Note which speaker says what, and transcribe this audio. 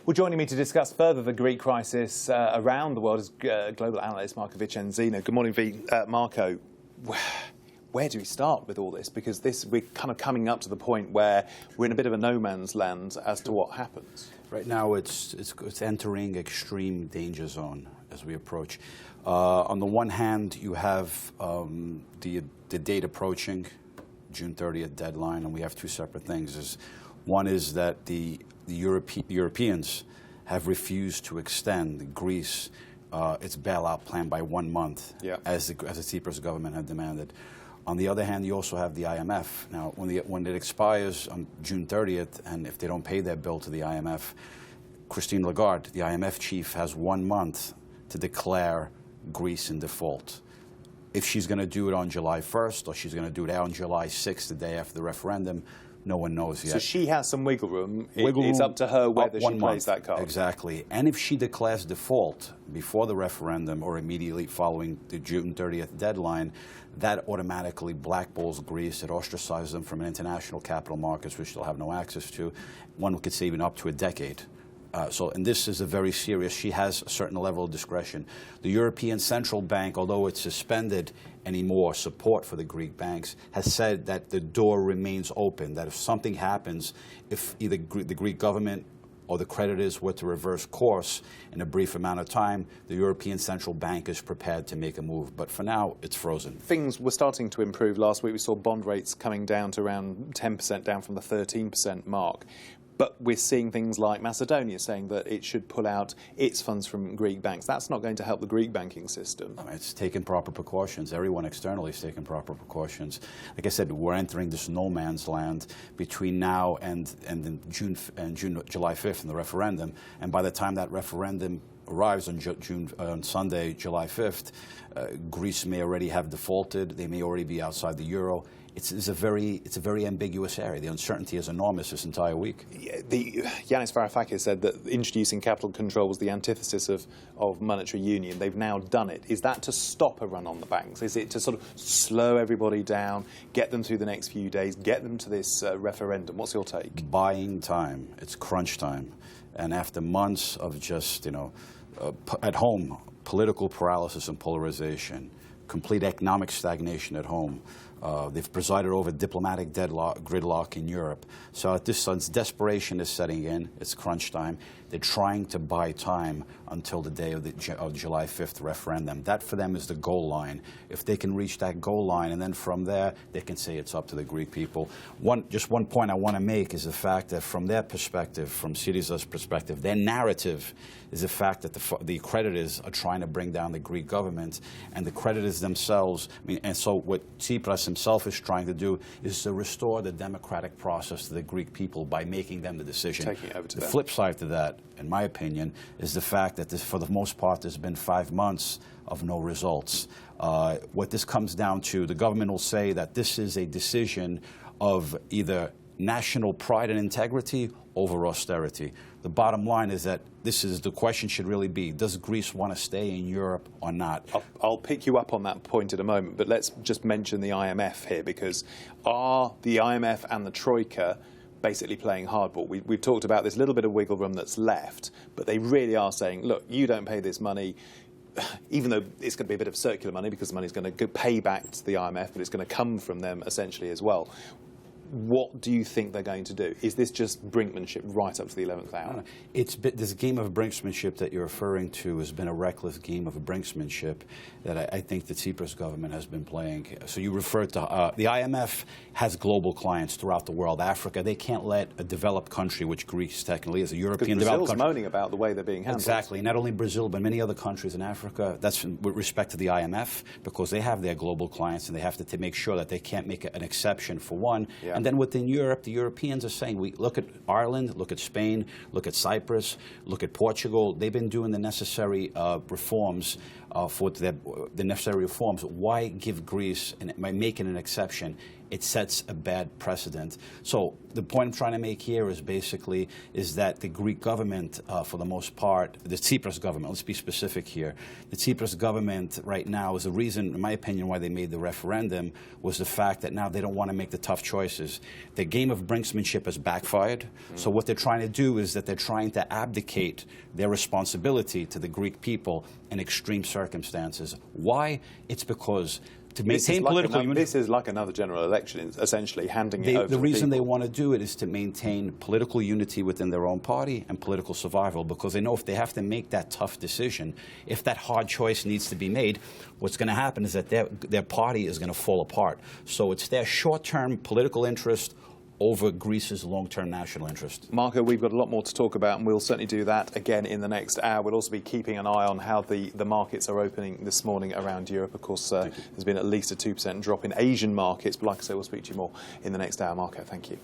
Speaker 1: Well, joining me to discuss further the Greek crisis around the world is global analyst Marco Vicenzino. Good morning, Marco. Where do we start with all this? Because we're kind of coming up to the point where we're in a bit of a no man's land as to what happens.
Speaker 2: Right now, it's entering extreme danger zone as we approach. On the one hand, you have the date approaching, June 30th deadline, and we have two separate things. One is that the Europeans have refused to extend Greece its bailout plan by 1 month, as the Tsipras government had demanded. On the other hand, you also have the IMF. Now, when it expires on June 30th, and if they don't pay their bill to the IMF, Christine Lagarde, the IMF chief, has 1 month to declare Greece in default. If she's going to do it on July 1st, or she's going to do it on July 6th, the day after the referendum, no one knows yet.
Speaker 1: So she has some wiggle room. It's up to her whether she plays that card.
Speaker 2: Exactly. And if she declares default before the referendum or immediately following the June 30th deadline, that automatically blackballs Greece. It ostracizes them from international capital markets, which they'll have no access to. One could say even up to a decade. And this is a very serious. She has a certain level of discretion. The European Central Bank, although it's suspended any more support for the Greek banks, has said that the door remains open, that if something happens, if either the Greek government or the creditors were to reverse course in a brief amount of time, the European Central Bank is prepared to make a move. But for now, it's frozen.
Speaker 1: Things were starting to improve last week. We saw bond rates coming down to around 10%, down from the 13% mark. But we're seeing things like Macedonia saying that it should pull out its funds from Greek banks. That's not going to help the Greek banking system.
Speaker 2: It's taken proper precautions. Everyone externally is taking proper precautions. Like I said, we're entering this no man's land between now and July 5th in the referendum. And by the time that referendum arrives on Sunday, July 5th, Greece may already have defaulted. They may already be outside the euro. It's a very ambiguous area. The uncertainty is enormous this entire week.
Speaker 1: Yanis Varoufakis said that introducing capital control was the antithesis of monetary union. They've now done it. Is that to stop a run on the banks? Is it to sort of slow everybody down, get them through the next few days, get them to this referendum? What's your take?
Speaker 2: Buying time. It's crunch time. And after months of just, at home, political paralysis and polarization, complete economic stagnation at home. They've presided over diplomatic gridlock in Europe. So at this sense, desperation is setting in. It's crunch time. They're trying to buy time until the day of the July 5th referendum. That for them is the goal line. If they can reach that goal line, and then from there, they can say it's up to the Greek people. Just one point I want to make is the fact that from their perspective, from Syriza's perspective, their narrative is the fact that the creditors are trying to bring down the Greek government, and the creditors themselves, and so what Tsipras himself is trying to do is to restore the democratic process to the Greek people by making them the decision.
Speaker 1: Taking it over to them.
Speaker 2: The flip side to that, in my opinion, is the fact that for the most part, there's been 5 months of no results. What this comes down to, the government will say that this is a decision of either national pride and integrity over austerity. The bottom line is that the question should really be, does Greece want to stay in Europe or not?
Speaker 1: I'll pick you up on that point in a moment, but let's just mention the IMF here, because are the IMF and the Troika basically playing hardball? We've talked about this little bit of wiggle room that's left, but they really are saying, look, you don't pay this money, even though it's going to be a bit of circular money because the money's going to pay back to the IMF, but it's going to come from them essentially as well. What do you think they're going to do? Is this just brinkmanship right up to the 11th hour?
Speaker 2: This game of brinksmanship that you're referring to has been a reckless game of brinksmanship that I think the Tsipras government has been playing. So you referred to the IMF has global clients throughout the world. Africa, they can't let a developed country, which Greece technically is, a European developed country.
Speaker 1: Brazil's moaning about the way they're being handled.
Speaker 2: Exactly. Not only Brazil, but many other countries in Africa. That's with respect to the IMF, because they have their global clients and they have to make sure that they can't make an exception for one. Yeah. And then within Europe, the Europeans are saying, look at Ireland, look at Spain, look at Cyprus, look at Portugal. They've been doing the necessary reforms for the necessary reforms, why give Greece, and by making an exception, it sets a bad precedent. So the point I'm trying to make here is basically that the Greek government, for the most part, the Tsipras government, let's be specific here, the Tsipras government right now is the reason, in my opinion, why they made the referendum was the fact that now they don't want to make the tough choices. The game of brinksmanship has backfired. So what they're trying to do is that they're trying to abdicate their responsibility to the Greek people in extreme circumstances. Why? It's because to maintain political unity.
Speaker 1: This is like another general election, essentially handing it over.
Speaker 2: The reason they want to do it is to maintain political unity within their own party and political survival, because they know if they have to make that tough decision, if that hard choice needs to be made, what's going to happen is that their party is going to fall apart. So it's their short-term political interest over Greece's long-term national interest.
Speaker 1: Marco, we've got a lot more to talk about, and we'll certainly do that again in the next hour. We'll also be keeping an eye on how the markets are opening this morning around Europe. Of course, there's been at least a 2% drop in Asian markets, but like I say, we'll speak to you more in the next hour. Marco, thank you.